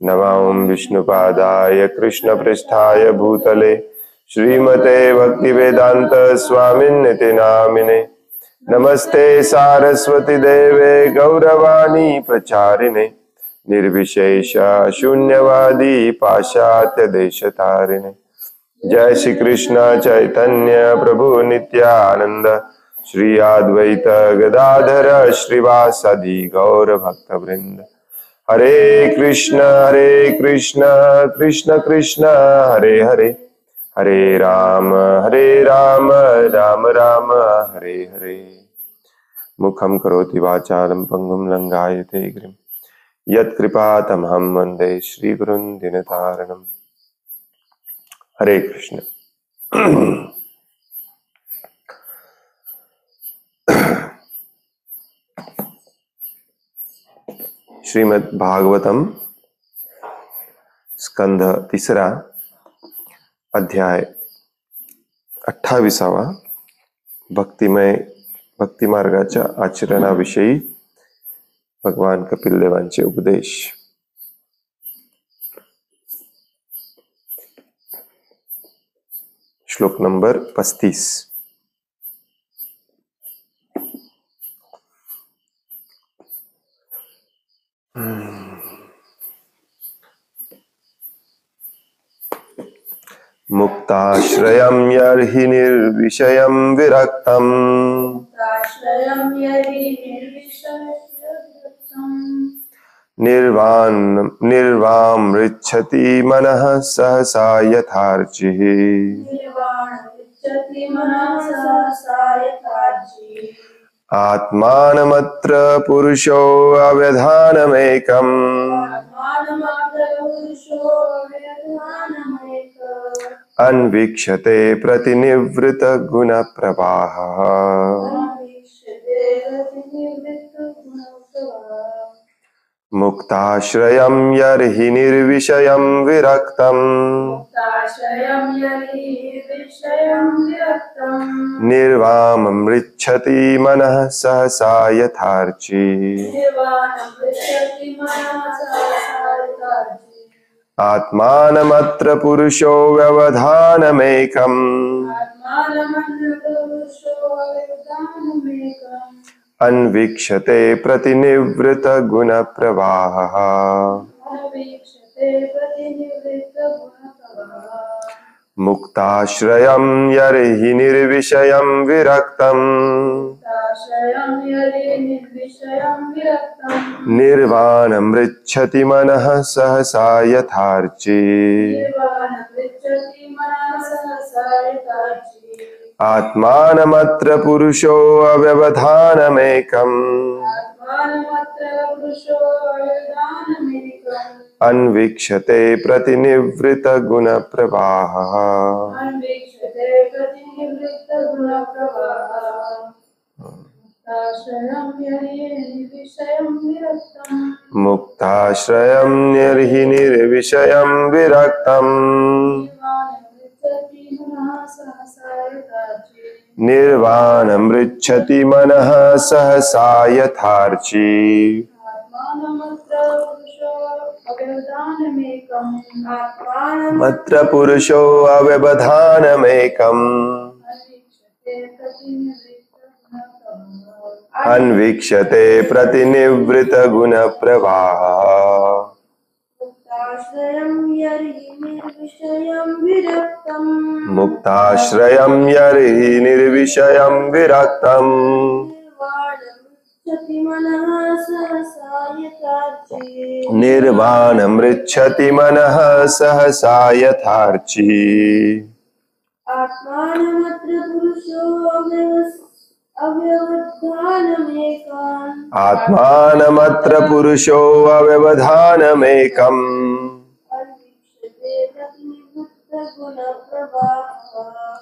नमः विष्णुपादाय कृष्णपृष्ठाय भूतले श्रीमते भक्तिवेदांत स्वामिन्निति नामिने। नमस्ते सारस्वती देवे गौरवाणी प्रचारिणे निर्विशेष शून्यवादी पाश्चात्य देशतारिणे। जय श्री कृष्ण चैतन्य प्रभु नित्यानंद श्री अद्वैत गदाधर श्रीवासादि गौर भक्तवृंद। हरे कृष्ण कृष्ण कृष्ण हरे हरे, हरे राम राम राम हरे हरे। मुखं करोति वाचालं पंगुं लंघायते गिरिं यत्कृपातमहं वन्दे श्रीगुरुं दीनतारिणम्। हरे कृष्ण। श्रीमद् भागवतम स्कंध तिसरा अध्याय 28 भक्ती मार्गाच्या आचरणाविषयी भगवान कपिल देवांचे उपदेश। श्लोक नंबर 35। मुक्ताश्रयं यर्हि निर्विषयं विरक्तम् निर्वामृच्छति मनः सहसा यथार्चिः। आत्मानमत्र पुरुषो अव्यधानमेकम् अन्वीक्षते प्रतिनिवृत गुण प्रवाहः। मुक्ताश्रयं यर्हि निर्विषयं विरक्तम् निर्वाममृच्छति मनः सहसा यथार्ची। आत्मानमत्र पुरुषो व्यवधानमेकम् अन्वीक्षते प्रतिनिवृत गुण प्रवाहः। मुक्ताश्रयं यर्हि निर्विषयं विरक्तम् निर्वाणमृच्छति मनः सहसा यथार्ची। आत्मानमत्र पुरुषो अव्यवधानमेकम् अन्वीक्षते प्रतिनिवृत गुण प्रवाहः। मुक्ताश्रयं यर्हि निर्विषयं विरक्तम् निर्वाणमृच्छति मनः सहसा यथार्ची। मत्र पुरुषो अव्यवधानमेकम् अन्वीक्षते प्रतिनिवृत गुण प्रवाहः। मुक्ताश्रयं यर्हि निर्विषयं विरक्तम् निर्वाणमृच्छति मनः सहसा यथार्ची। आत्मानमत्र पुरुषो अव्यवधानमेकम्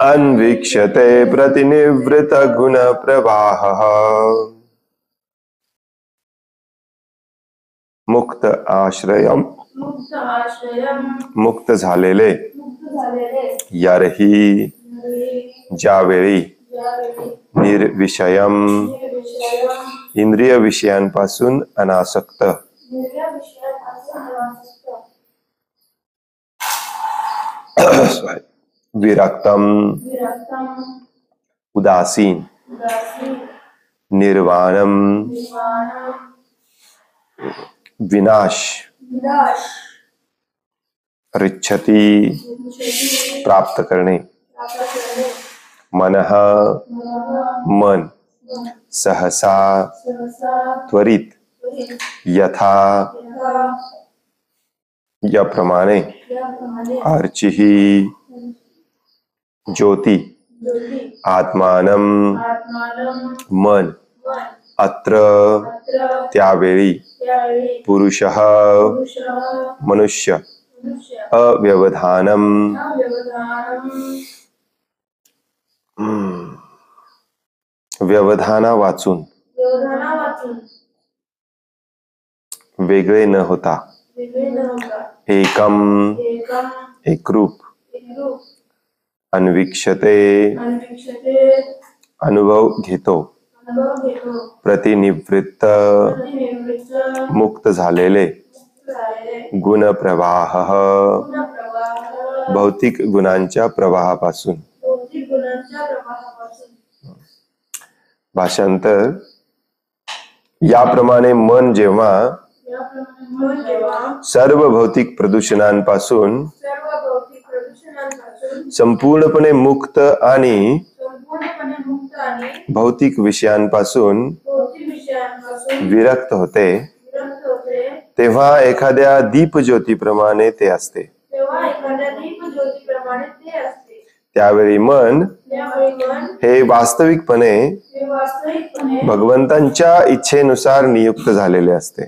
अन्वीक्षते प्रतिनिवृत गुण प्रवाहः। मुक्त आश्रयम मुक्त झालेले यर्हि ज्यावेळी निर्विषयम इंद्रिय विषयांपासून अनासक्त विरक्तम, उदासीन, निर्वाणम, विनाश, रिच्छति, प्राप्त करणे, मनः, मन, सहसा, त्वरित, यथा, यप्रमाणे, अर्चिहि, ज्योति, आत्मानं, मन, अत्र, त्यावेळी, पुरुषः, मनुष्य, अव्यवधानम, व्यवधाना वाचून, वेगळे न होता, एकम, एकरूप, अन्वीक्षते, अनुभव घेतो, प्रतिनिवृत्त, मुक्त झालेले, गुण प्रवाह, भौतिक गुणांच्या प्रवाहापासून. भाषांतर. याप्रमाणे मन जेव्हा सर्व भौतिक प्रदूषणांपासून संपूर्णपणे मुक्त आणि भौतिक विषयांपासून विरक्त होते, तेव्हा एखाद्या दीपज्योतीप्रमाणे ते असते. त्यावेळी मन हे वास्तविकपणे भगवंतांच्या इच्छेनुसार नियुक्त झालेले असते.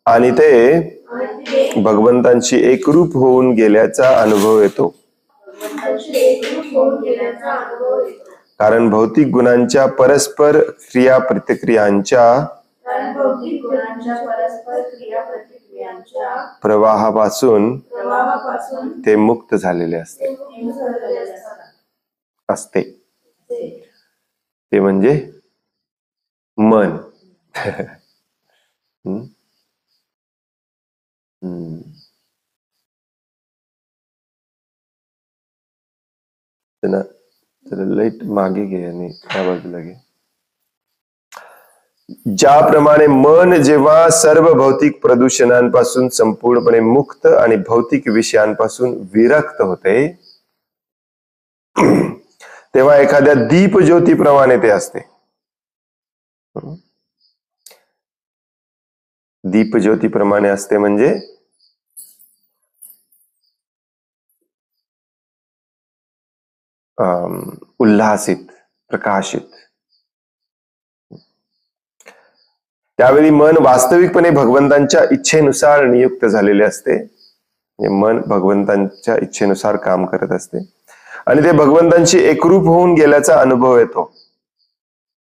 आणि ते भगवंतांशी एकरूप होऊन गेल्याचा अनुभव येतो. कारण भौतिक गुणांच्या परस्पर क्रिया प्रतिक्रियांच्या प्रवाहापासून ते मुक्त झालेले असते. ते म्हणजे मन. लाईट मागे घे आणि त्या बाजूला घे. ज्याप्रमाणे मन जेव्हा सर्व भौतिक प्रदूषणांपासून संपूर्णपणे मुक्त आणि भौतिक विषयांपासून विरक्त होते, तेव्हा एखाद्या दीपज्योतीप्रमाणे ते असते. दीपज्योतीप्रमाणे असते म्हणजे उल्हासित, प्रकाशित. त्यावेळी मन वास्तविकपणे भगवंतांच्या इच्छेनुसार नियुक्त झालेले असते. मन भगवंतांच्या इच्छेनुसार काम करत असते आणि ते भगवंतांशी एकरूप होऊन गेल्याचा अनुभव येतो.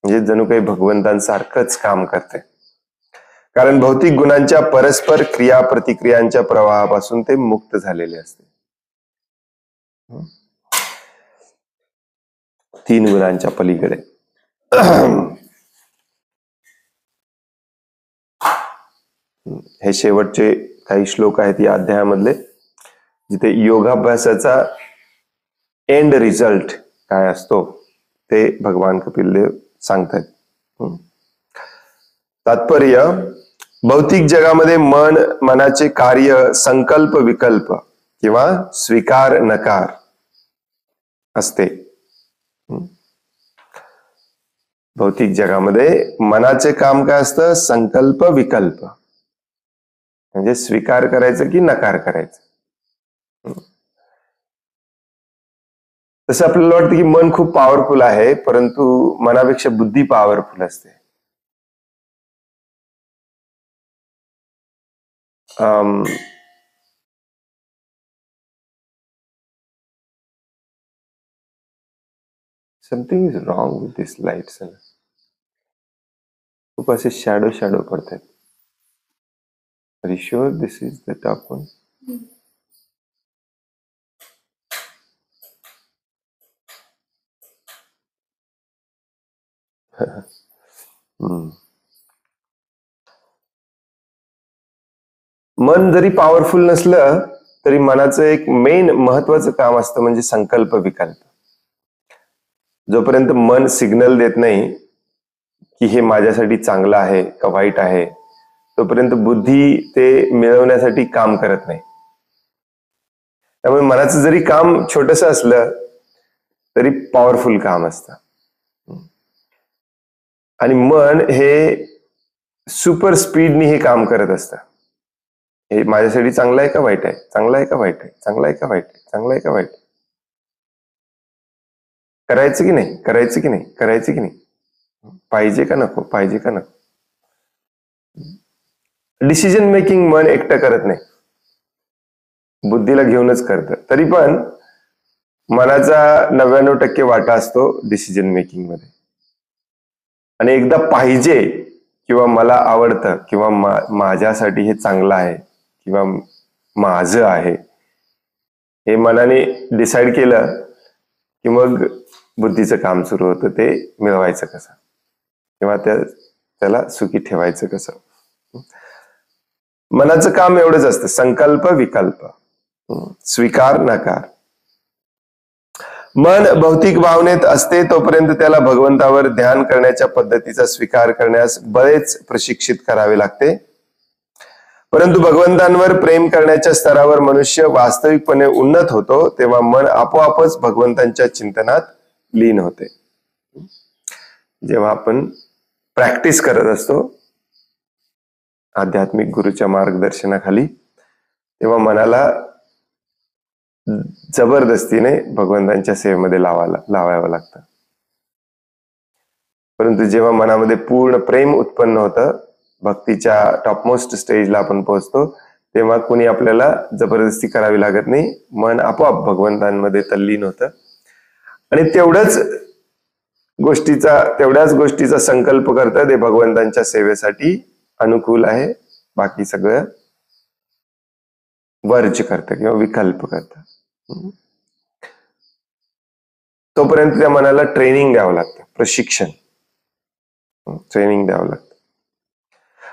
म्हणजे जणू काही भगवंतांसारखंच काम करते. कारण भौतिक गुणांच्या परस्पर क्रिया प्रतिक्रियांच्या प्रवाहापासून ते मुक्त झालेले असते. 3 गुणांच्या पलीकडे. हे शेवटचे काही श्लोक आहेत या अध्यायामधले, जिथे योगाभ्यासाचा एंड रिझल्ट काय असतो ते भगवान कपिल देव सांगतात. तात्पर्य, भौतिक जगामध्ये मनाचे कार्य संकल्प विकल्प किंवा स्वीकार नकार असते. भौतिक जगामध्ये मनाचे काम काय असतं? संकल्प विकल्प, म्हणजे स्वीकार करायचं की नकार करायचं. तसं आपल्याला वाटतं की मन खूप पॉवरफुल आहे, परंतु मनापेक्षा बुद्धी पॉवरफुल असते. Something is wrong with this lights. खूप असे शॅडो पडतात. Are you sure this is the top one? मन जरी पॉवरफुल नसलं तरी मनाचं एक मेन महत्वाचं काम असतं म्हणजे संकल्प विकल्प. जोपर्यंत मन सिग्नल देत नाही की हे माझ्यासाठी चांगलं आहे का वाईट आहे, तोपर्यंत बुद्धी ते मिळवण्यासाठी काम करत नाही. त्यामुळे मनाचं जरी काम छोटस असलं तरी पॉवरफुल काम असतं. आणि मन हे सुपर स्पीडनी हे काम करत असतं. हे माझ्यासाठी चांगलं आहे का वाईट आहे, चांगलं आहे का वाईट आहे, चांगलं आहे का वाईट आहे, चांगलं आहे का वाईट आहे, करायचं की नाही, करायचं की नाही, करायचं की नाही, पाहिजे का नको, पाहिजे का नको. डिसिजन मेकिंग मन एकटं करत नाही, बुद्धीला घेऊनच करतं. तरी पण मनाचा 99% वाटा असतो डिसिजन मेकिंग मध्ये. आणि एकदा पाहिजे किंवा मला आवडतं किंवा माझ्यासाठी हे चांगलं आहे किंवा माझं आहे हे मनाने डिसाईड केलं की मग बुद्धीचं काम सुरू होतं, ते मिळवायचं कसं किंवा त्याला सुखी ठेवायचं कसं. मनाचं काम एवढंच असतं, संकल्प विकल्प, स्वीकार नकार. मन भौतिक भावनेत असते तोपर्यंत त्याला भगवंतावर ध्यान करण्याच्या पद्धतीचा स्वीकार करण्यास बरेच प्रशिक्षित करावे लागते. परंतु भगवंतांवर प्रेम करण्याच्या स्तरावर मनुष्य वास्तविकपणे उन्नत होतो तेव्हा मन आपोआपच भगवंतांच्या चिंतनात लीन होते. जेव्हा आपण प्रॅक्टिस करत असतो आध्यात्मिक गुरुच्या मार्गदर्शनाखाली, तेव्हा मनाला जबरदस्तीने भगवंतांच्या सेवेमध्ये लावावं लागतं. परंतु जेव्हा मनामध्ये पूर्ण प्रेम उत्पन्न होतं, भक्तीच्या टॉपमोस्ट स्टेजला आपण पोहोचतो, तेव्हा कुणी आपल्याला जबरदस्ती करावी लागत नाही. मन आपोआप भगवंतांमध्ये तल्लीन होतं आणि तेवढ्याच गोष्टीचा संकल्प करतं ते भगवंतांच्या सेवेसाठी अनुकूल आहे, बाकी सगळं वर्ज करतं किंवा विकल्प करतं. तोपर्यंत त्या मनाला ट्रेनिंग द्यावं लागतं, प्रशिक्षण, ट्रेनिंग द्यावं लागतं.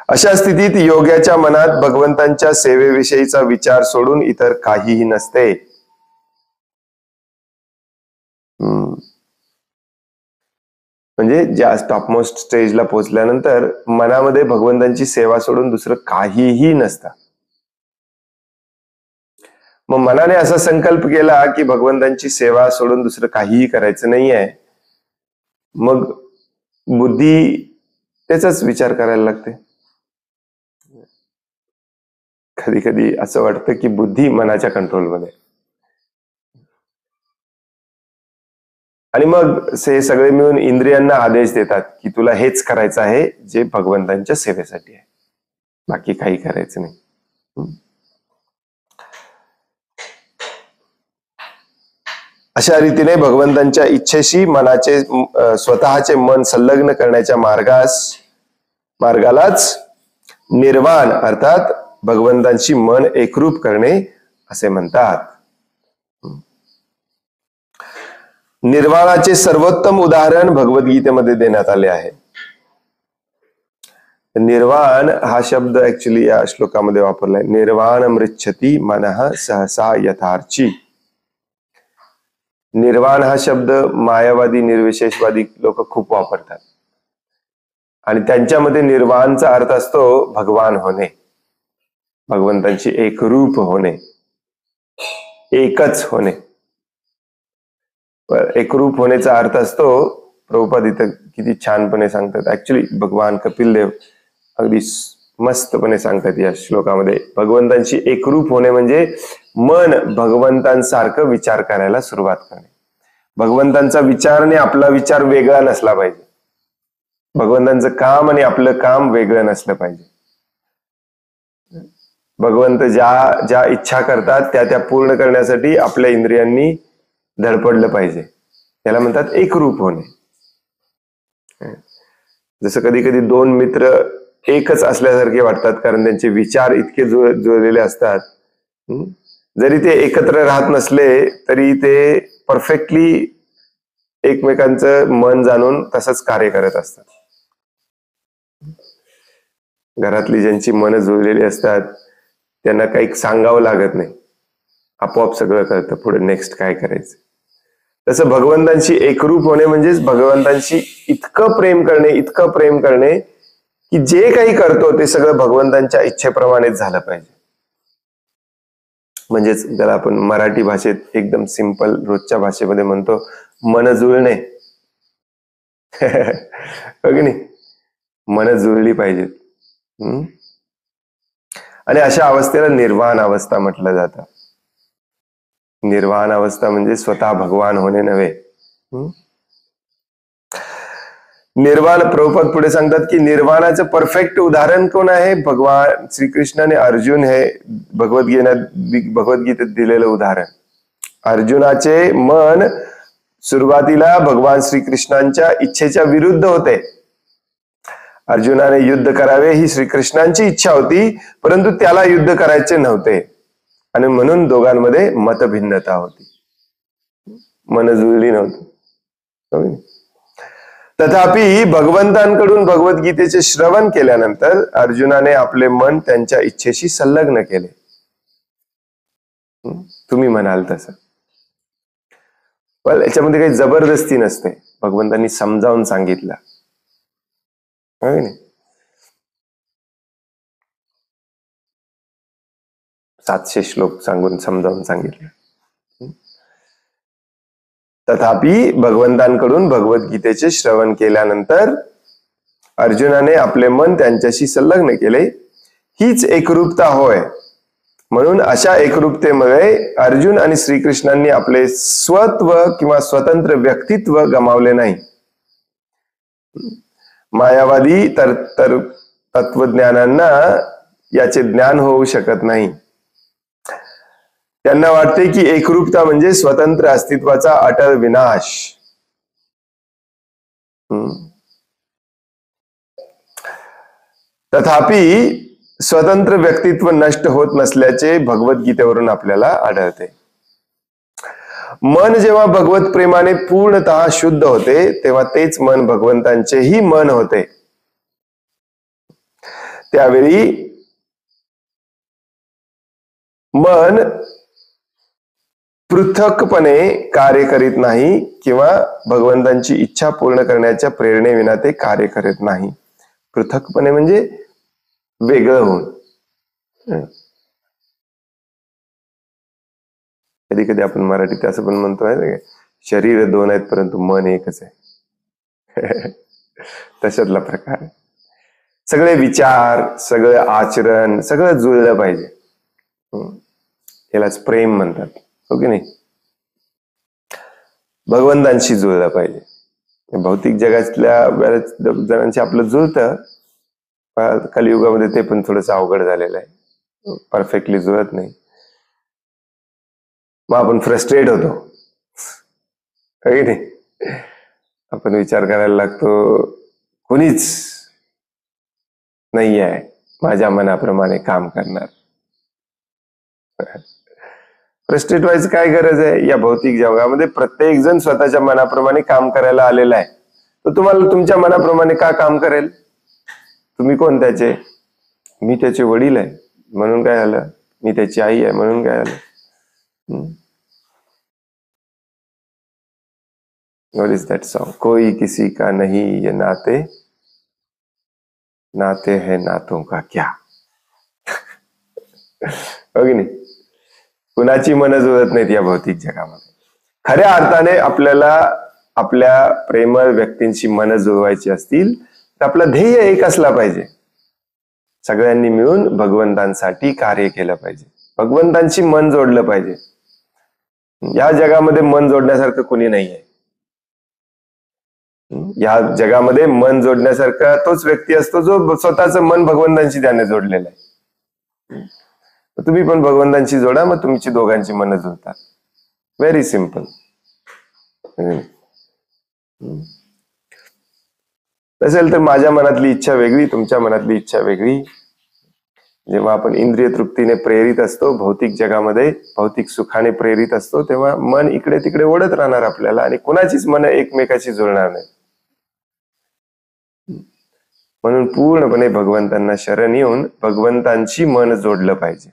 अशा स्थितीत योग्याच्या मनात भगवंतांच्या सेवेविषयीचा विचार सोडून इतर काहीही नसते. म्हणजे ज्या टॉपमोस्ट स्टेजला पोहोचल्यानंतर मनामध्ये भगवंतांची सेवा सोडून दुसरं काहीही नसतं. मग मनाने असा संकल्प केला की भगवंतांची सेवा सोडून दुसरं काहीही करायचं नाहीये, मग बुद्धी त्याचाच विचार करायला लागते. कधी कधी असं वाटतं की बुद्धी मनाच्या कंट्रोलमध्ये, आणि मग हे सगळे मिळून इंद्रियांना आदेश देतात की तुला हेच करायचं आहे जे भगवंतांच्या सेवेसाठी आहे, बाकी काही करायचं नाही. अशा रीतीने भगवंतांच्या इच्छेशी मनाचे स्वतःचे मन संलग्न करण्याच्या मार्गालाच निर्वाण अर्थात भगवंतांशी मन एकरूप करणे असे म्हणतात. निर्वाणाचे सर्वोत्तम उदाहरण भगवद्गीतेमध्ये देण्यात आले आहे. निर्वाण हा शब्द ऍक्च्युली या श्लोकामध्ये वापरलाय. निर्वाण मृच्छती मनः सहसा यथार्ची. निर्वाण हा शब्द मायावादी निर्विशेषवादी लोक खूप वापरतात आणि त्यांच्यामध्ये निर्वाणचा अर्थ असतो भगवान होणे, भगवंतांची एकरूप होणे, एकच होणे. एकरूप होण्याचा अर्थ असतो, प्रभुपाद इथं किती छानपणे सांगतात. ऍक्च्युली भगवान कपिल देव अगदी मस्तपणे सांगतात या श्लोकामध्ये. भगवंतांशी एकरूप होणे म्हणजे मन भगवंतांसारखं विचार करायला सुरुवात करणे. भगवंतांचा विचार आणि आपला विचार वेगळा नसला पाहिजे. भगवंतांचं काम आणि आपलं काम वेगळं नसलं पाहिजे. भगवंत ज्या इच्छा करतात त्या पूर्ण करण्यासाठी आपल्या इंद्रियांनी धडपडलं पाहिजे. त्याला म्हणतात एकरूप होणे. जसं कधी कधी दोन मित्र एकच असल्यासारखे वाटतात कारण त्यांचे विचार इतके जुळलेले असतात. जरी ते एकत्र राहत नसले तरी ते परफेक्टली एकमेकांचं मन जाणून तसंच कार्य करत असतात. घरातली ज्यांची मन जुळलेली असतात त्यांना काही सांगावं लागत नाही, आपोआप सगळं कळतं पुढे नेक्स्ट काय करायचं. तसं भगवंतांशी एकरूप होणे म्हणजेच भगवंतांशी इतकं प्रेम करणे की जे काही करतो ते सगळं भगवंतांच्या इच्छेप्रमाणेच झालं पाहिजे. म्हणजेच त्याला आपण मराठी भाषेत एकदम सिंपल रोजच्या भाषेमध्ये म्हणतो, मन जुळणे. हो की नाही, मन जुळली पाहिजेत. आणि अशा अवस्थेला निर्वाण अवस्था म्हटलं जातं. निर्वाण अवस्था म्हणजे स्वतः भगवान होणे नव्हे. निर्वाण, प्रभुपाद पुढे सांगतात की निर्वाणाचं परफेक्ट उदाहरण कोण आहे? भगवान श्रीकृष्णाने अर्जुन हे भगवद्गीतेत दिलेलं उदाहरण. अर्जुनाचे मन सुरुवातीला भगवान श्रीकृष्णांच्या इच्छेच्या विरुद्ध होते. अर्जुनाने युद्ध करावे ही श्रीकृष्णांची इच्छा होती, परंतु त्याला युद्ध करायचे नव्हते आणि म्हणून दोघांमध्ये मतभिन्नता होती, मन जुळली नव्हती. तथापि भगवंतांकडून भगवद्गीतेचे श्रवण केल्यानंतर अर्जुनाने आपले मन त्यांच्या इच्छेशी संलग्न केले. तुम्ही म्हणाल तसं, पण याच्यामध्ये काही जबरदस्ती नसते, भगवंतांनी समजावून सांगितलं. 700 श्लोक सांगून समजावून सांगितलं. तथापि भगवंतांकडून भगवद्गीतेचे श्रवण केल्यानंतर अर्जुनाने आपले मन त्यांच्याशी संलग्न केले. हीच एकरूपता होय. म्हणून अशा एकरूपतेमुळे अर्जुन आणि श्रीकृष्णांनी आपले स्वत्व किंवा स्वतंत्र व्यक्तित्व गमावले नाही. मायावादी तर तत्वज्ञानांना याचे ज्ञान होऊ शकत नाही. त्यांना वाटते की एकरूपता म्हणजे स्वतंत्र अस्तित्वाचा अटळ विनाश. तथापि स्वतंत्र व्यक्तित्व नष्ट होत नसल्याचे भगवद्गीतेवरून आपल्याला आढळते. मन जेव्हा भगवत प्रेमाने पूर्णतः शुद्ध होते तेव्हा तेच मन भगवंतांचेही मन होते. त्यावेळी मन पृथकपणे कार्य करीत नाही किंवा भगवंतांची इच्छा पूर्ण करण्याच्या प्रेरणेविना ते कार्य करत नाही. पृथकपणे म्हणजे वेगळं होऊन. कधी कधी आपण मराठीत असं पण म्हणतोय, शरीर 2 आहेत परंतु मन एकच आहे. तशातला प्रकार. सगळे विचार, सगळं आचरण, सगळं जुळलं पाहिजे. यालाच प्रेम म्हणतात, हो की नाही. भगवंतांशी जुळलं पाहिजे. भौतिक जगातल्या बऱ्याच जणांशी आपलं जुळतं, कलियुगामध्ये ते पण थोडंसं अवघड झालेलं आहे, परफेक्टली जुळत नाही. मग आपण फ्रस्ट्रेट होतो, काही नाही. आपण विचार करायला लागतो, कोणीच नाही आहे माझ्या मनाप्रमाणे काम करणार. फ्रस्ट्रेट व्हायचं काय गरज आहे? या भौतिक जगामध्ये प्रत्येक जण स्वतःच्या मनाप्रमाणे काम करायला आलेला आहे. तर तुम्हाला तुमच्या मनाप्रमाणे का काम करेल? तुम्ही कोण त्याचे? मी त्याचे वडील आहे म्हणून काय झालं, मी त्याची आई आहे म्हणून काय झालं. What is that song? कोई किसी का नहीं ये नाते, नाते हैं नातों का क्या. हो की नाही. कुणाची मन जुळत नाहीत या भौतिक जगामध्ये. खऱ्या अर्थाने आपल्याला आपल्या प्रेमळ व्यक्तींची मन जुळवायची असतील तर आपलं ध्येय एक असला पाहिजे. सगळ्यांनी मिळून भगवंतांसाठी कार्य केलं पाहिजे, भगवंतांची मन जोडलं पाहिजे. या जगामध्ये मन जोडण्यासारखं कोणी नाहीये. या जगामध्ये मन जोडण्यासारखा तोच व्यक्ती असतो जो स्वतःचं मन भगवंतांशी त्याने जोडलेलं आहे. तुम्ही पण भगवंतांशी जोडा, मग तुमची दोघांची मन जुळतात. Very simple. असेल तर माझ्या मनातली इच्छा वेगळी, तुमच्या मनातली इच्छा वेगळी. जेव्हा आपण इंद्रिय तृप्तीने प्रेरित असतो, भौतिक जगामध्ये भौतिक सुखाने प्रेरित असतो, तेव्हा मन इकडे तिकडे ओढत राहणार आपल्याला आणि कुणाचीच मन एकमेकाशी जुळणार नाही. म्हणून पूर्णपणे भगवंतांना शरण येऊन भगवंतांची मन जोडलं पाहिजे.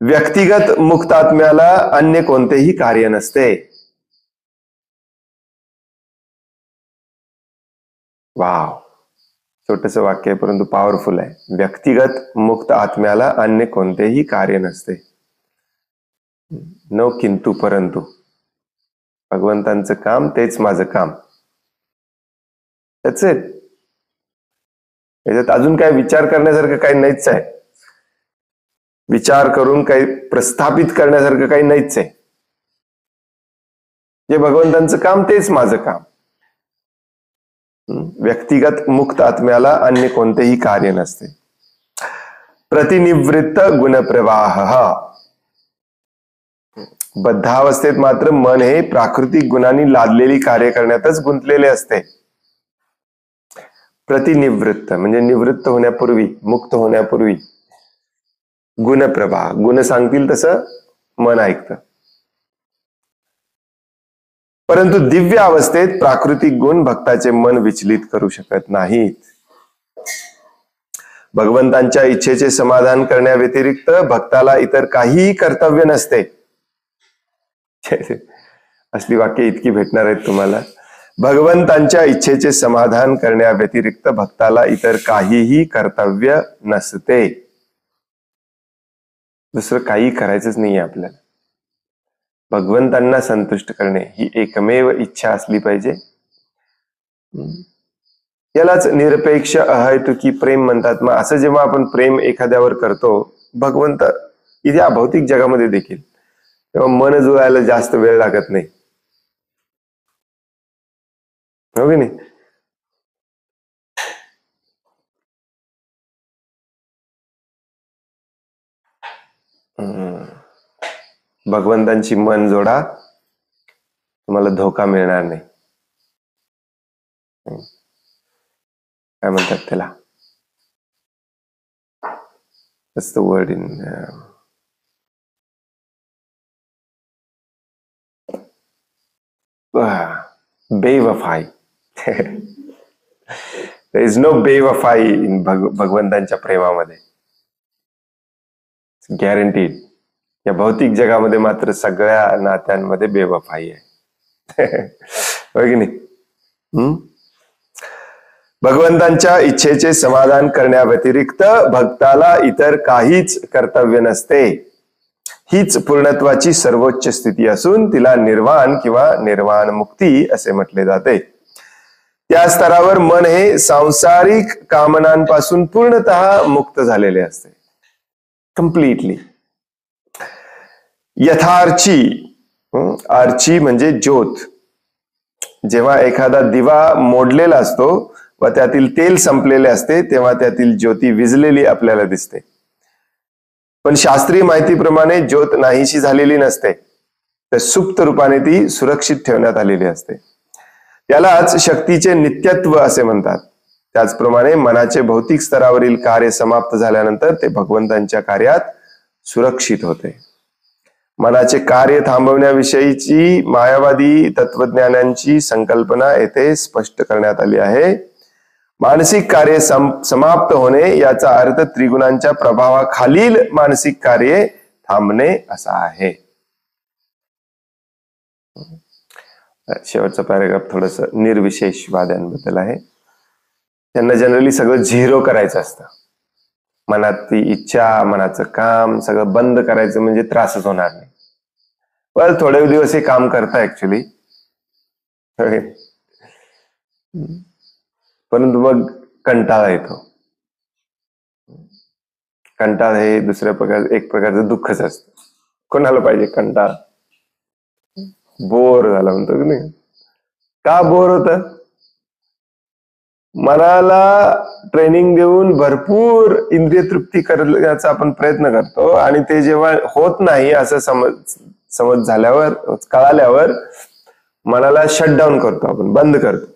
व्यक्तिगत मुक्त आत्म्याला अन्य कोणतेही कार्य नसते. वाव, छोटस वाक्य आहे परंतु पॉवरफुल आहे. व्यक्तिगत मुक्त आत्म्याला अन्य कोणतेही कार्य नसते. नो किंतु परंतु. भगवंतांचं काम तेच माझं काम. त्याच याच्यात अजून काय विचार करण्यासारखं काही नाहीच आहे. विचार करून काही प्रस्थापित करण्यासारखं काही नाहीच आहे. जे भगवंतांचं काम तेच माझं काम. व्यक्तिगत मुक्त आत्म्याला अन्य कोणतेही कार्य नसते. प्रतिनिवृत्त गुणप्रवाह. बद्धावस्थेत मात्र मन हे प्राकृतिक गुणांनी लादलेली कार्य करण्यातच गुंतलेले असते. प्रतिनिवृत्त म्हणजे निवृत्त होण्यापूर्वी, मुक्त होण्यापूर्वी. गुणप्रवाह, गुण सांगतील तसं मन ऐकतं. परंतु दिव्य अवस्थेत प्राकृतिक गुण भक्ताचे मन विचलित करू शकत नाहीत. भगवंतांच्या इच्छेचे समाधान करण्याव्यतिरिक्त भक्ताला इतर काहीही कर्तव्य नसते. असली वाक्य इतकी भेटणार आहेत तुम्हाला. भगवंतांच्या इच्छेचे समाधान करण्याव्यतिरिक्त भक्ताला इतर काहीही कर्तव्य नसते. दुसरं काही करायचंच नाहीये आपल्याला. भगवंतांना संतुष्ट करणे ही एकमेव इच्छा असली पाहिजे. यालाच निरपेक्ष अहैतुकी प्रेम म्हणतात. मग असं जेव्हा आपण प्रेम एखाद्यावर करतो, भगवंत या भौतिक जगामध्ये देखील, तेव्हा मन जुळायला जास्त वेळ लागत नाही. हो की नाही? भगवंतांची मन जोडा, तुम्हाला धोका मिळणार नाही. काय म्हणतात त्याला? That's the word in बेवफाई. There is no बेवफाई in भगवंतांच्या प्रेमामध्ये. गॅरंटीड. या भौतिक जगामध्ये मात्र सगळ्या नात्यांमध्ये बेवफाई आहे. हो की नाही? भगवंतांच्या इच्छेचे समाधान करण्याव्यतिरिक्त भक्ताला इतर काहीच कर्तव्य नसते. हीच पूर्णत्वाची सर्वोच्च स्थिती असून तिला निर्वाण किंवा निर्वाण मुक्ती असे म्हटले जाते. त्या स्तरावर मन हे सांसारिक कामनांपासून पूर्णतः मुक्त झालेले असते. कम्प्लिटली. यथार्ची, आर्ची म्हणजे ज्योत. जेव्हा एखादा दिवा मोडलेला असतो व त्यातील तेल संपलेले असते तेव्हा त्यातील ज्योती विझलेली आपल्याला दिसते. पण शास्त्रीय माहितीप्रमाणे ज्योत नाहीशी झालेली नसते, तर सुप्त रूपाने ती सुरक्षित ठेवण्यात आलेली असते. त्यालाच शक्तीचे नित्यत्व असे म्हणतात. त्याचप्रमाणे मनाचे भौतिक स्तरावरील कार्य समाप्त झाल्यानंतर ते भगवंतांच्या कार्यात सुरक्षित होते. मनाचे कार्य थांबवण्याविषयीची मायावादी तत्वज्ञानांची संकल्पना येथे स्पष्ट करण्यात आली आहे. मानसिक कार्य समाप्त होणे याचा अर्थ त्रिगुणांच्या प्रभावाखालील मानसिक कार्य थांबणे असा आहे. शेवटचा पॅराग्राफ थोडस निर्विशेषवाद्यांबद्दल आहे. त्यांना जनरली सगळं झिरो करायचं असतं. मनातली इच्छा, मनाचं काम सगळं बंद करायचं म्हणजे त्रासच होणार नाही. पण थोडे दिवस हे काम करता ऍक्च्युली, परंतु मग कंटाळा येतो. कंटाळा हे दुसऱ्या एक प्रकारचं दुःखच असतं. कोणाला पाहिजे कंटाळा? बोर झाला म्हणतो की नाही? का बोर होत? मनाला ट्रेनिंग देऊन भरपूर इंद्रिय तृप्ती करण्याचा आपण प्रयत्न करतो आणि ते जेव्हा होत नाही असं समज झाल्यावर, कळाल्यावर मनाला शटडाऊन करतो, आपण बंद करतो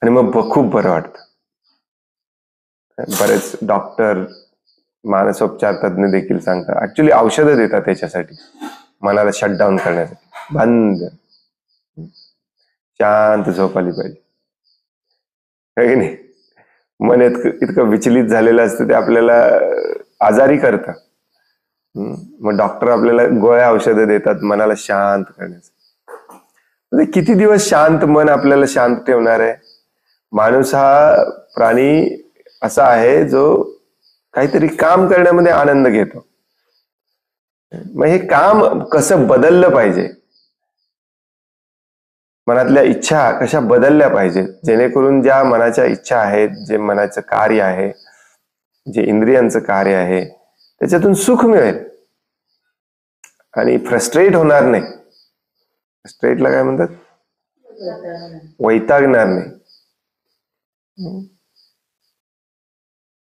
आणि मग खूप बरं वाटतं. बरेच डॉक्टर, मानसोपचार तज्ञ देखील सांगतात, ऍक्च्युली औषधं देतात त्याच्यासाठी, मनाला शटडाऊन करण्यासाठी. बंद, शांत झोप आली पाहिजे, है की नाही? मन इतकं विचलित झालेलं असतं ते आपल्याला आजारी करतं. मग डॉक्टर आपल्याला गोळ्या औषधं देतात मनाला शांत करण्याचं. किती दिवस शांत मन आपल्याला शांत ठेवणार आहे? माणूस हा प्राणी असा आहे जो काहीतरी काम करण्यामध्ये आनंद घेतो. मग हे काम कसं बदललं पाहिजे, मनातल्या इच्छा कशा बदलल्या पाहिजेत, जेणेकरून ज्या मनाच्या इच्छा आहेत, जे मनाचं कार्य आहे, जे इंद्रियांचं कार्य आहे, त्याच्यातून सुख मिळेल आणि फ्रस्ट्रेट होणार नाही. फ्रस्ट्रेटला काय म्हणतात? वैतागणार नाही.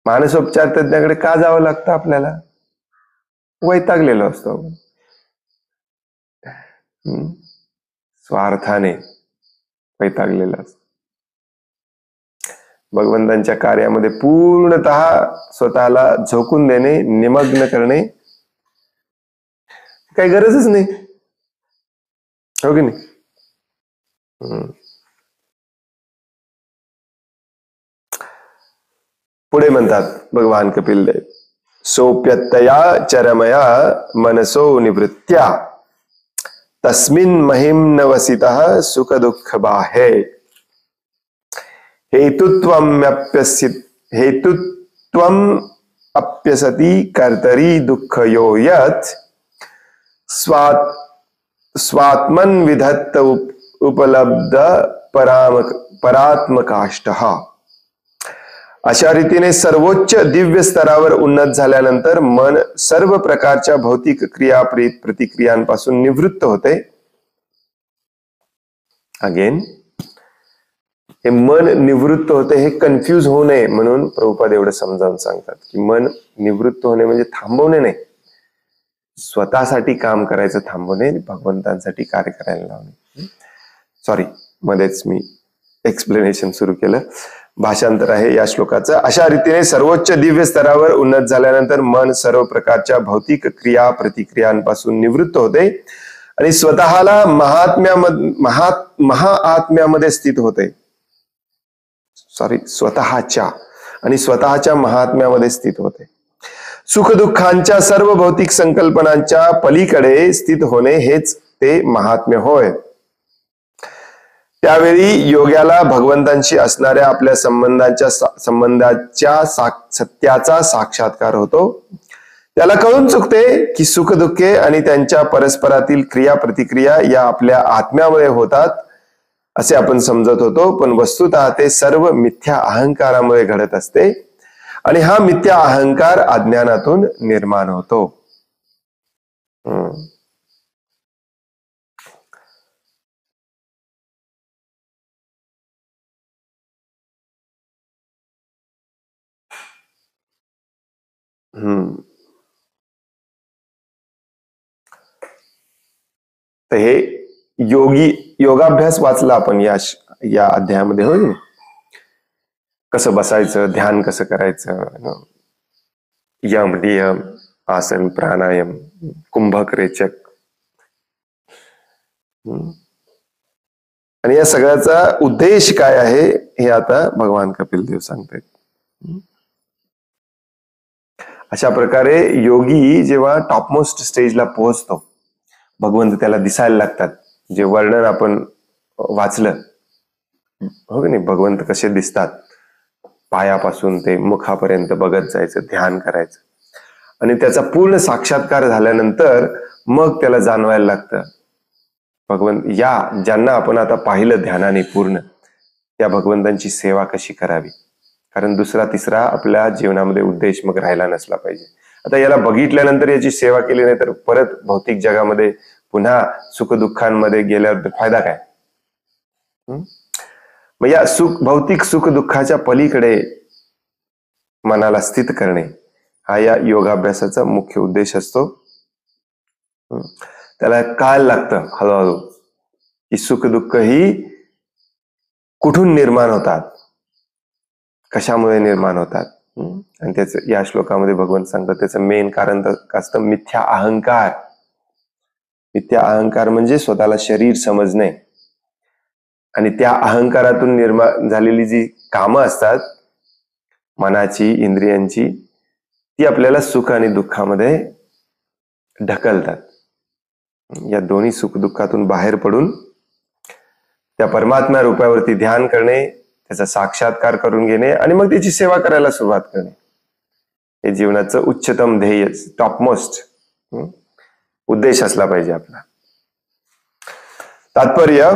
मानसोपचार तज्ञाकडे का जावं लागतं आपल्याला? वैतागलेलो असतो आपण. स्वार्थाने वैतागलेला असतो. भगवंतांच्या कार्यामध्ये पूर्णतः स्वतःला झोकून देणे, निमग्न करणे, काही गरजच नाही, हो की नाही? पुढे म्हणतात भगवान कपिल देव, सोप्यतया चरमया मनसो निवृत्त्या तस्मिन् महिम्नवसितः सुख दुःख बाहे हेतुत्वम अप्यसति कर्तरी दुःख यो यत् स्वात्मन विधत्त उपलब्ध परात्मकाष्टः. अशा रीतीने सर्वोच्च दिव्य स्तरावर उन्नत झाल्यानंतर मन सर्व प्रकारच्या भौतिक क्रिया प्रतिक्रियांपासून निवृत्त होते. अगेन हे मन निवृत्त होते, हे कन्फ्यूज होऊ नये म्हणून प्रभुपाद एवढं समजावून सांगतात की मन निवृत्त होणे म्हणजे थांबवणे नाही, स्वतःसाठी काम करायचं थांबवणे, भगवंतांसाठी कार्य करायला लावणे. सॉरी, मध्येच मी एक्सप्लेनेशन सुरू केलं. भाषांतर आहे या श्लोकाचं. अशा रीतीने सर्वोच्च दिव्य स्तरावर उन्नत झाल्यानंतर मन सर्व प्रकारच्या भौतिक क्रिया प्रतिक्रियांपासून निवृत्त होते आणि स्वतःला महाआत्म्यामध्ये स्थित होते. स्वतःच्या महात्म्यामध्ये स्थित होते. सुख दुःखांच्या सर्व भौतिक संकल्पनांच्या पलीकडे स्थित होणे हेच ते महात्म्य होय. त्यावेळी योग्याला भगवंतांशी असणाऱ्या आपल्या संबंधाच्या सत्याचा साक्षात्कार होतो. त्याला कळून चुकते की सुख दुःखे आणि त्यांच्या परस्परातील क्रिया प्रतिक्रिया या आपल्या आत्म्यामुळे होतात असे आपण समजत होतो, पण वस्तुतः ते सर्व मिथ्या अहंकारामुळे घडत असते आणि हा मिथ्या अहंकार अज्ञानातून निर्माण होतो. तर हे योगाभ्यास वाचला आपण या अध्यायामध्ये, होय. कसं बसायचं, ध्यान कसं करायचं, यम नियम आसन प्राणायाम कुंभक रेचक, आणि या सगळ्याचा उद्देश काय आहे हे आता भगवान कपिल देव सांगतायत. अशा प्रकारे योगी जेव्हा टॉपमोस्ट स्टेजला पोहोचतो, भगवंत त्याला दिसायला लागतात. जे वर्णन आपण वाचलं, हो की नाही, भगवंत कसे दिसतात, पायापासून ते मुखापर्यंत बघत जायचं, ध्यान करायचं, आणि त्याचा पूर्ण साक्षात्कार झाल्यानंतर मग त्याला जाणवायला लागतं भगवंत, ज्यांना आपण आता पाहिलं ध्यानाने पूर्ण, त्या भगवंतांची सेवा कशी करावी. कारण दुसरा तिसरा आपल्या जीवनामध्ये उद्देश मग राहिला नसला पाहिजे. आता याला बघितल्यानंतर याची सेवा केली नाही तर परत भौतिक जगामध्ये पुन्हा सुखदुःखांमध्ये गेल्यावर फायदा काय? मग या भौतिक सुख दुःखाच्या पलीकडे मनाला स्थित करणे हा या योगाभ्यासाचा मुख्य उद्देश असतो. त्याला कळायला लागतं हळूहळू की सुख दुःख ही कुठून निर्माण होतात, कशामुळे निर्माण होतात. आणि त्याचं या श्लोकामध्ये भगवंत सांगतात त्याचं मेन कारण असतं मिथ्या अहंकार. मिथ्या अहंकार म्हणजे स्वतःला शरीर समजणे, आणि त्या अहंकारातून निर्माण झालेली जी कामं असतात मनाची, इंद्रियांची, ती आपल्याला सुख आणि दुःखामध्ये ढकलतात. या दोन्ही सुख दुःखातून बाहेर पडून त्या परमात्मा रूपावरती ध्यान करणे, त्याचा साक्षात्कार करून घेणे आणि मग त्याची सेवा करायला सुरुवात करणे, हे जीवनाचं उच्चतम ध्येय, टॉपमोस्ट उद्देश असला पाहिजे आपला. तात्पर्य,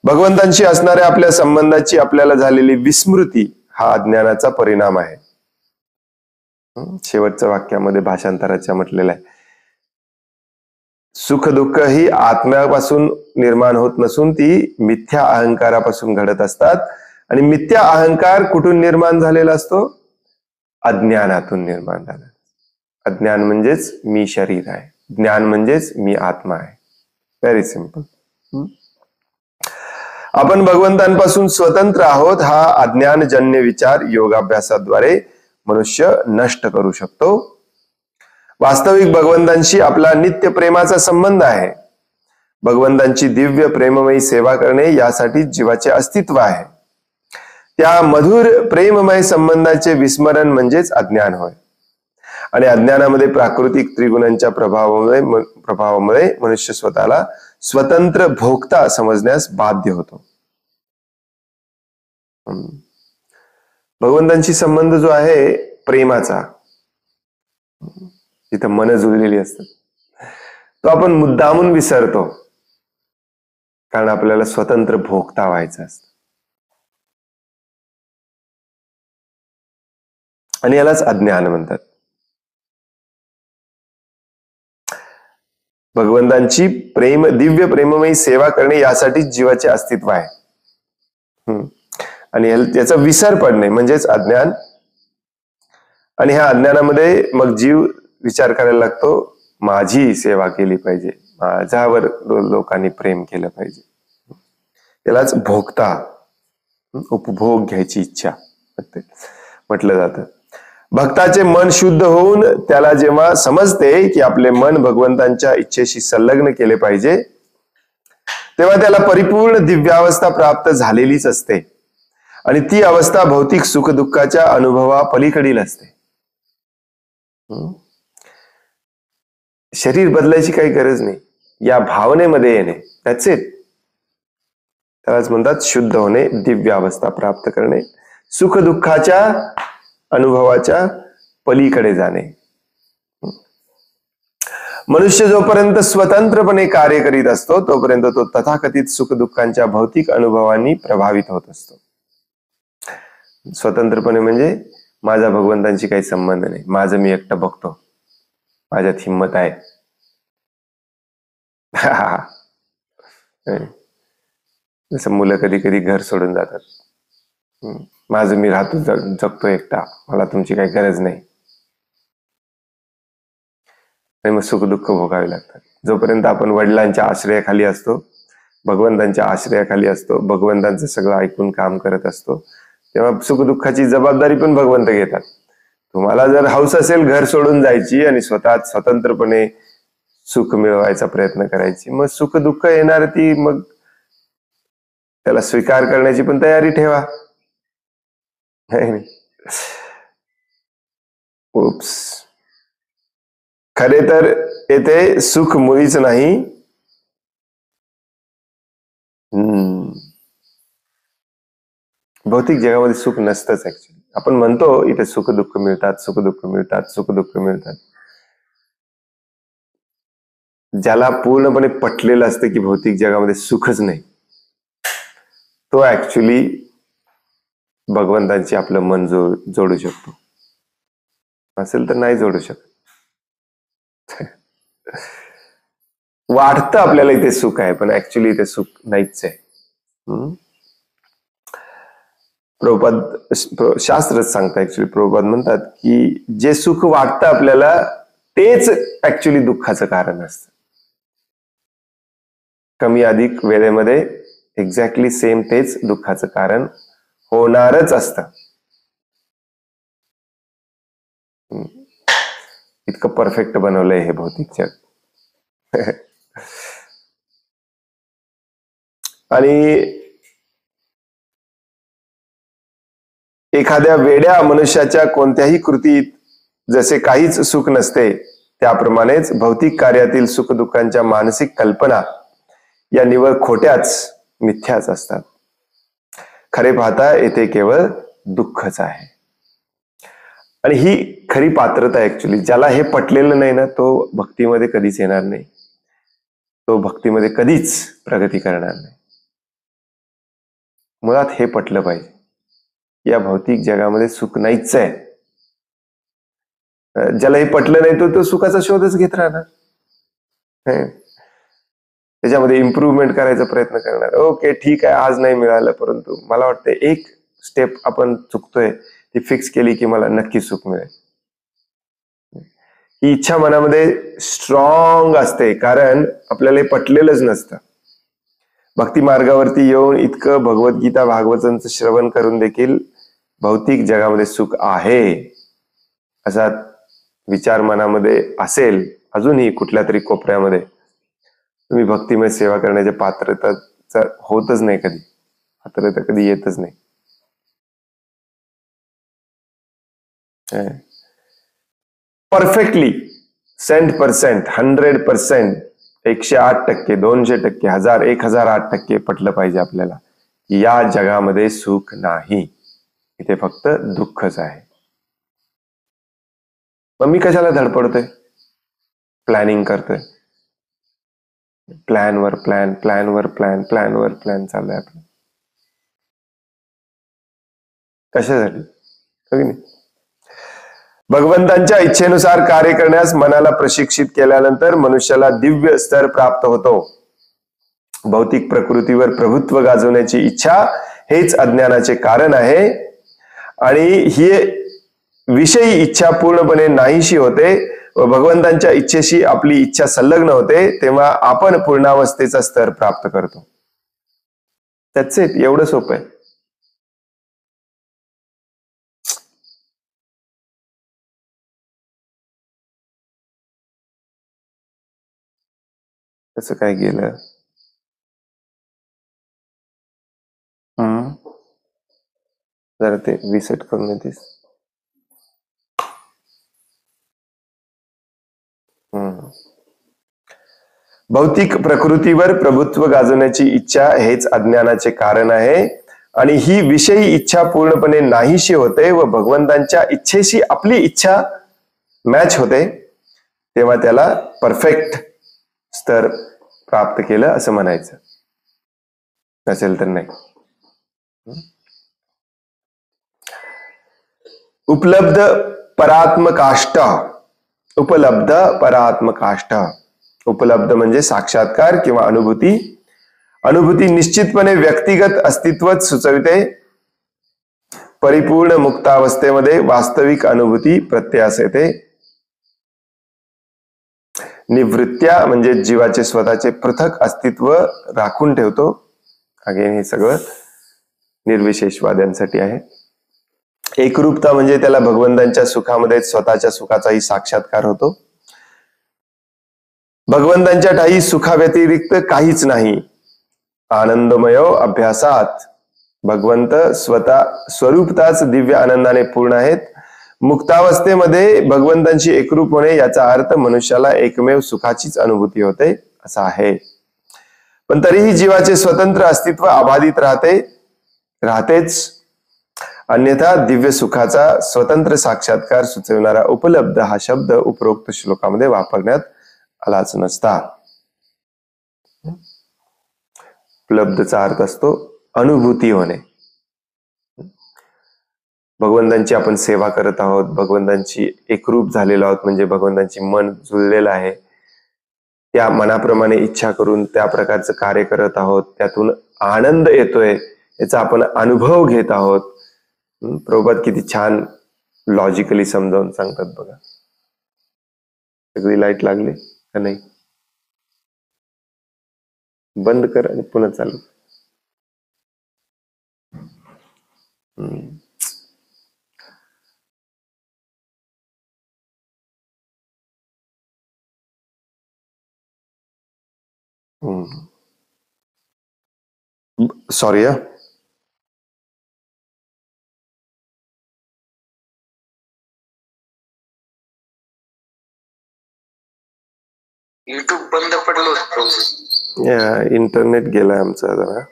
भगवंतांशी असणाऱ्या आपल्या संबंधाची आपल्याला झालेली विस्मृती हा अज्ञानाचा परिणाम आहे. शेवटच्या वाक्यामध्ये भाषांतराच्या म्हटलेलं आहे, सुख दुःख ही आत्म्यापासून निर्माण होत नसून ती मिथ्या अहंकारापासून घडत असतात. आणि मिथ्या अहंकार कुठून निर्माण झालेला असतो? अज्ञानातून निर्माण झाला. अज्ञान म्हणजेच मी शरीर आहे, ज्ञान म्हणजेच मी आत्मा आहे. Very simple. आपण भगवंतांपासून स्वतंत्र आहोत हा अज्ञानजन्य विचार योगाभ्यासाद्वारे मनुष्य नष्ट करू शकतो. वास्तविक भगवंतांशी आपला नित्य प्रेमाचा संबंध आहे. भगवंतांची दिव्य प्रेममयी सेवा करणे यासाठी जीवाचे अस्तित्व आहे. त्या मधुर प्रेममय संबंधाचे विस्मरण म्हणजेच अज्ञान होय. आणि अज्ञानामध्ये प्राकृतिक त्रिगुणांच्या प्रभावामुळे मनुष्य स्वतःला स्वतंत्र भोक्ता समजण्यास बाध्य होतो. भगवंतांशी संबंध जो आहे प्रेमाचा, जिथं मन जुळलेली असतात, तो आपण मुद्दामून विसरतो, कारण आपल्याला स्वतंत्र भोक्ता व्हायचं असतं. आणि यालाच अज्ञान म्हणतात. भगवंतांची दिव्य प्रेममयी सेवा करणे यासाठी जीवाचे अस्तित्व आहे. आणि याचा विसर पडणे म्हणजेच अज्ञान. आणि ह्या अज्ञानामध्ये मग जीव विचार करायला लागतो, माझी सेवा केली पाहिजे, माझ्यावर लोकांनी प्रेम केलं पाहिजे. यालाच भोगता, उपभोग घ्यायची इच्छा म्हटलं जातं. भक्ताचे मन शुद्ध होऊन त्याला जेव्हा समजते की आपले मन भगवंतांच्या इच्छेशी संलग्न केले पाहिजे, तेव्हा त्याला परिपूर्ण दिव्यावस्था प्राप्त झालेलीच असते. आणि ती अवस्था भौतिक सुखदुःखाच्या अनुभवा पलीकडील असते. शरीर बदलायची काही गरज नाही, या भावनेमध्ये येणे, दॅट्स इट. त्यालाच म्हणतात शुद्ध होणे, दिव्य अवस्था प्राप्त करणे, सुखदुःखाच्या अनुभवाच्या पलीकडे जाणे. मनुष्य जोपर्यंत स्वतंत्रपणे कार्य करीत असतो तोपर्यंत तो तथाकथित सुखदुःखांच्या भौतिक अनुभवांनी प्रभावित होत असतो. स्वतंत्रपणे म्हणजे माझा भगवंतांशी काही संबंध नाही, माझं मी एकटा बघतो, माझ्यात हिंमत आहे. जसं मुलं कधी कधी घर सोडून जातात, माझं मी राहतो, जगतो एकटा, मला तुमची काही गरज नाही. मग सुख दुःख भोगावे लागतात. जोपर्यंत आपण वडिलांच्या आश्रयाखाली असतो, भगवंतांच्या आश्रयाखाली असतो, भगवंतांचं सगळं ऐकून काम करत असतो, तेव्हा सुखदुःखाची जबाबदारी पण भगवंत घेतात. तुम्हाला जर हौस असेल घर सोडून जायची आणि स्वतः स्वतंत्रपणे सुख मिळवायचा प्रयत्न करायची, मग सुख दुःख येणार, ती मग त्याला स्वीकार करण्याची पण तयारी ठेवा. उप्स. खरे तर येथे सुख मुळीच नाही. भौतिक जगामध्ये सुख नसतंच ऍक्च्युली. आपण म्हणतो इथे सुख दुःख मिळतात, सुख दुःख मिळतात, सुख दुःख मिळतात. ज्याला पूर्णपणे पटलेलं असतं की भौतिक जगामध्ये सुखच नाही, तो ऍक्च्युली भगवंतांची आपलं मन जोडू शकतो. असेल तर नाही जोडू शकत. वाटतं आपल्याला इथे सुख आहे, पण ऍक्च्युली इथे सुख नाहीच आहे. प्रभुपाद शास्त्रच सांगतात, ऍक्च्युली प्रभुपाद म्हणतात की जे सुख वाटतं आपल्याला तेच ऍक्च्युली दुःखाचं कारण असतं. कमी अधिक वेळेमध्ये एक्झॅक्टली सेम तेच दुःखाचं कारण होणारच असतं. इतकं परफेक्ट बनवलंय हे भौतिक जग. आणि एखाद्या वेड्या मनुष्याच्या कोणत्याही कृतीत जसे काहीच सुख नसते, त्याप्रमाणेच भौतिक कार्यातील सुखदुःखांच्या मानसिक कल्पना या निव्वळ खोट्याच, मिथ्याच असतात. खरे पाहता येथे केवळ दुःखच आहे. आणि ही खरी पात्रता ऍक्च्युली. ज्याला हे पटलेलं नाही ना, तो भक्तीमध्ये कधीच येणार नाही, तो भक्तीमध्ये कधीच प्रगती करणार नाही. मुळात हे पटलं पाहिजे, या भौतिक जगामध्ये सुख नाहीच आहे. ज्याला हे पटलं नाही तो सुखाचा शोधच घेत राहणार, त्याच्यामध्ये इम्प्रूव्हमेंट करायचा प्रयत्न करणार. ओके ठीक आहे, आज नाही मिळालं, परंतु मला वाटतं एक स्टेप आपण चुकतोय, ती फिक्स केली की मला नक्की सुख मिळेल. ही इच्छा मनामध्ये स्ट्रॉंग असते, कारण आपल्याला हे पटलेलंच नसतं. भक्ती मार्गावरती येऊन इतकं भगवद्गीता भागवतांचं श्रवण करून देखील भौतिक जगामध्ये सुख आहे असा विचार मनामध्ये असेल अजूनही कुठल्या तरी कोपऱ्यामध्ये, तुम्ही भक्तिमय सेवा करण्याच्या पात्रता होतच नाही, कधी पात्रता कधी येतच नाही. परफेक्टली 100%, 100%, 108%, 200%, 1000, 1008% पटलं पाहिजे आपल्याला, या जगामध्ये सुख नाही, इथे फक्त दुःखच आहे. मग मी कशाला धडपडतोय, प्लॅनिंग करतोय, प्लॅनवर प्लॅन, प्लॅनवर प्लॅन, प्लॅनवर प्लॅन चालू आहे आपलं. कशासाठी? भगवंतांच्या इच्छेनुसार कार्य करण्यास मनाला प्रशिक्षित केल्यानंतर मनुष्याला दिव्य स्तर प्राप्त होतो. भौतिक प्रकृतीवर प्रभुत्व गाजवण्याची इच्छा हेच अज्ञानाचे कारण आहे, आणि ही विषयी इच्छा पूर्णपणे नाहीशी होते व भगवंतांच्या इच्छेशी आपली इच्छा संलग्न होते, तेव्हा आपण पूर्णावस्थेचा स्तर प्राप्त करतो. त्याच एवढं सोपं आहे. कसं काय गेलं? जरा ते रिसेट करून येतेस. भौतिक प्रकृतीवर प्रभुत्व गाजवण्याची इच्छा हेच अज्ञानाचे कारण आहे, आणि ही विषयी इच्छा पूर्णपणे नाहीशी होते व भगवंतांच्या इच्छेशी आपली इच्छा मॅच होते, तेव्हा त्याला परफेक्ट स्तर प्राप्त केलं असं म्हणायचं. नसेल तर नाही. उपलब्ध परात्मकाष्ठ. उपलब्ध परात्मकाष्ठ. उपलब्ध म्हणजे साक्षात्कार किंवा अनुभूती. अनुभूती निश्चितपणे व्यक्तिगत अस्तित्वच सुचविते. परिपूर्ण मुक्तावस्थेमध्ये वास्तविक अनुभूती प्रत्यास येते. निवृत्त्या म्हणजे जीवाचे स्वतःचे पृथक अस्तित्व राखून ठेवतो. अगेन हे सगळं निर्विशेषवाद्यांसाठी आहे. एकरूपता म्हणजे त्याला भगवंतांच्या सुखामध्ये स्वतःच्या सुखाचाही साक्षात्कार होतो. भगवंतांच्या ठाई सुखाव्यतिरिक्त काहीच नाही. आनंदमय अभ्यासात भगवंत स्वतः स्वरूपताच दिव्य आनंदाने पूर्ण आहेत. मुक्तावस्थेमध्ये भगवंतांशी एकरूप होणे याचा अर्थ मनुष्याला एकमेव सुखाचीच अनुभूती होते असा आहे. पण तरीही जीवाचे स्वतंत्र अस्तित्व अबाधित राहतेच. अन्यथा दिव्य सुखाचा स्वतंत्र साक्षात्कार सुचविणारा उपलब्ध हा शब्द उपरोक्त श्लोकामध्ये वापरण्यात आलाच नसता. उपलब्धचा अर्थ असतो अनुभूती होणे. भगवंतांची आपण सेवा करत आहोत, भगवंतांची एकरूप झालेलो आहोत, म्हणजे भगवंतांची मन जुळलेलं आहे, त्या मनाप्रमाणे इच्छा करून त्या प्रकारचं कार्य करत आहोत, त्यातून आनंद येतोय याचा आपण अनुभव घेत आहोत. प्रभुपाद किती छान लॉजिकली समजावून सांगतात बघा. सगळी लाईट लागली का नाही? बंद कर आणि पुन्हा चालू. सॉरी. बंद पडलं होतं. इंटरनेट गेलाय आमचा जरा.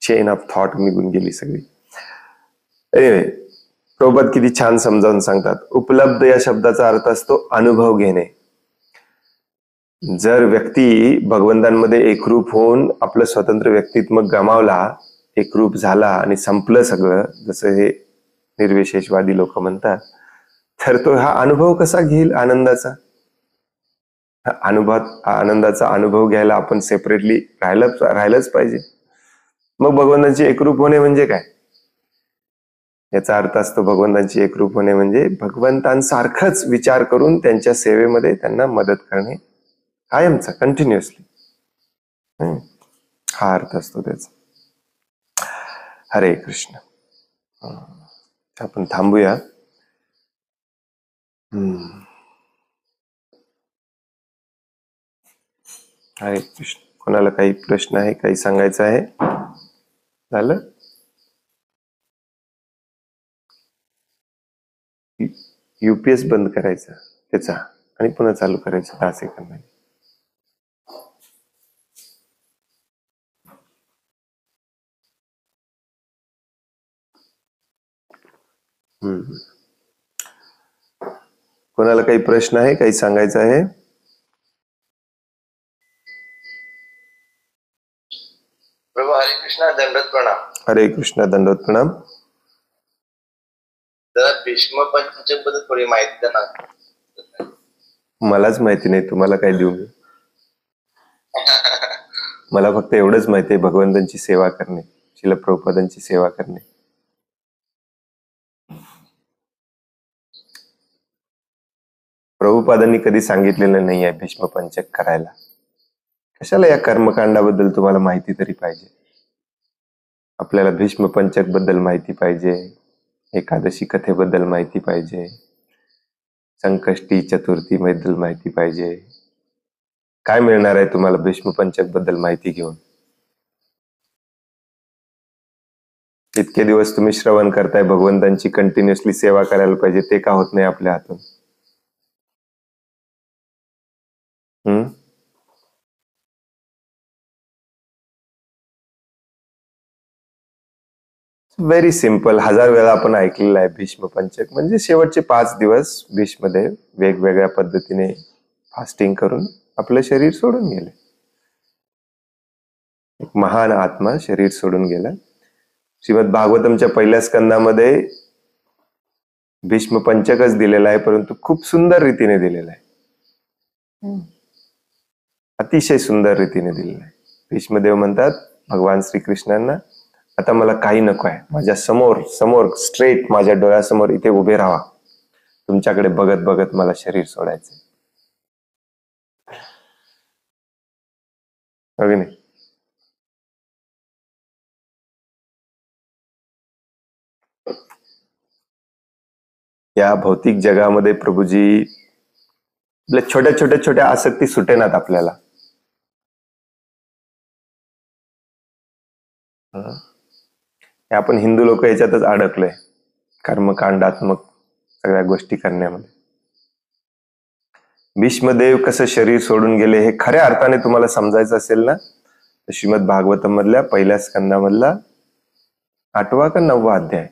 चेन ऑफ थॉट निघून गेली सगळी. प्रभुपाद किती छान समजावून सांगतात. उपलब्ध या शब्दाचा अर्थ असतो अनुभव घेणे. जर व्यक्ती भगवंतांमध्ये एकरूप होऊन आपलं स्वतंत्र व्यक्तित्व गमावला, एकरूप झाला आणि संपलं सगळं, जसं हे निर्विशेषवादी लोक म्हणतात, तर तो हा अनुभव कसा घेईल आनंदाचा? आनंदाचा अनुभव घ्यायला आपण सेपरेटली राहिलंच पाहिजे. मग भगवंतांची एकरूप होणे म्हणजे काय? याचा अर्थ असतो भगवंतांची एकरूप होणे म्हणजे भगवंतांसारखंच विचार करून त्यांच्या सेवेमध्ये त्यांना मदत करणे, कायमचा, कंटिन्युअसली. हा अर्थ असतो त्याचा. हरे कृष्ण. आपण थांबूया. हरे कृष्ण. कोणाला काही प्रश्न आहे, काही सांगायचं आहे? झालं? युपीएस बंद करायचा त्याचा आणि पुन्हा चालू करायचं 10 सेकंद. कोणाला काही प्रश्न आहे, काही सांगायचं आहे? प्रभू हरे कृष्णा, दंडवत प्रणाम. हरे कृष्णा, दंडवत प्रणाम. जरा भीष्म पंचक बद्दल थोडी माहिती द्या ना. मलाच माहिती नाही, तुम्हाला काय देऊ मी? मला फक्त एवढंच माहिती आहे, भगवंतांची सेवा करणे, श्रील प्रभुपादांची सेवा करणे. प्रभुपादांनी कधी सांगितलेलं नाही आहे भीष्म पंचक करायला. कशाला या कर्मकांडाबद्दल तुम्हाला माहिती तरी पाहिजे. आपल्याला भीष्म पंचक बद्दल माहिती पाहिजे, एकादशी कथेबद्दल माहिती पाहिजे, संकष्टी चतुर्थी बद्दल माहिती पाहिजे. काय मिळणार आहे तुम्हाला भीष्म पंचक बद्दल माहिती घेऊन? इतके दिवस तुम्ही श्रवण करताय, भगवंतांची कंटिन्युअसली सेवा करायला पाहिजे, ते का होत नाही आपल्या हातून? Very simple. 1000 वेळा आपण ऐकलेलं आहे भीष्म पंचक म्हणजे शेवटचे 5 दिवस भीष्मदेव वेगवेगळ्या पद्धतीने फास्टिंग करून आपलं शरीर सोडून गेले. एक महान आत्मा शरीर सोडून गेला. श्रीमद भागवतमच्या पहिल्या स्कंदामध्ये भीष्म पंचकच दिलेला आहे, परंतु खूप सुंदर रीतीने दिलेला आहे, अतिशय सुंदर रीतीने दिलेला आहे. भीष्मदेव म्हणतात भगवान श्रीकृष्णांना, आता मला काही नको आहे, माझ्या समोर स्ट्रेट माझ्या डोळ्यासमोर इथे उभे राहा, तुमच्याकडे बघत बघत मला शरीर सोडायचं. नाही? या भौतिक जगामध्ये प्रभूजी आपल्या छोट्या आसक्ती सुटेनात आपल्याला. आपण हिंदू लोक याच्यातच अडकलोय, कर्मकांडात्मक सगळ्या गोष्टी करण्यामध्ये. भीष्मदेव कसं शरीर सोडून गेले हे खऱ्या अर्थाने तुम्हाला समजायचं असेल ना, तर श्रीमद भागवतम मधल्या पहिल्या स्कंदामधला 8वा का 9वा अध्याय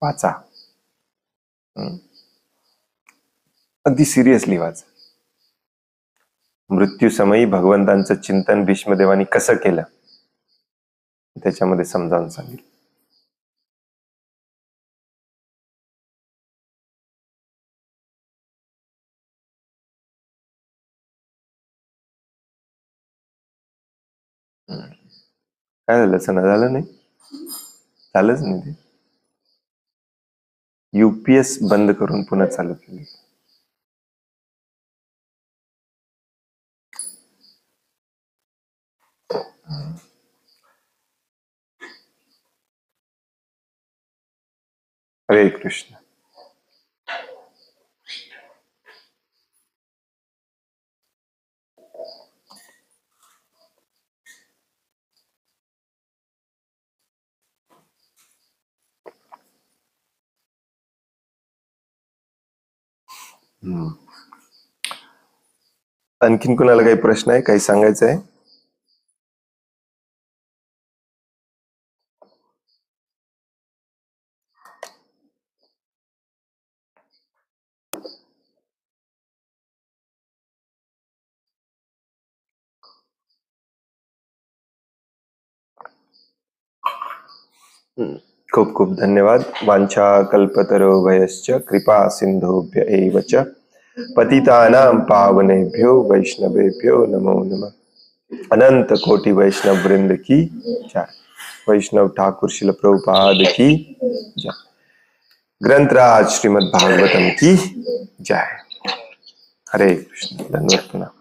वाचा. अगदी सिरियसली वाचा. मृत्यू समयी भगवंतांचं चिंतन भीष्मदेवानी कसं केलं त्याच्यामध्ये समजावून सांगितलं. काय झालं? सण झालं नाही, झालंच नाही ते. युपीएस बंद करून पुन्हा चालू केली. हरे कृष्ण. आणखीन कुणाला काही प्रश्न आहे, काही सांगायचं आहे? खूप खूप धन्यवाद. वांछा कल्पतरुभ्यश्च कृपा सिंधुभ्य एव च पतितानां पावनेभ्यो वैष्णवेभ्यो नमो नमः. अनंत कोटि वैष्णव वृंद की जय. वैष्णव ठाकुर शिल प्रभुपाद की जय. ग्रंथराज श्रीमद् भागवतम की जय. हरे कृष्ण. धन्यवाद पुन्हा.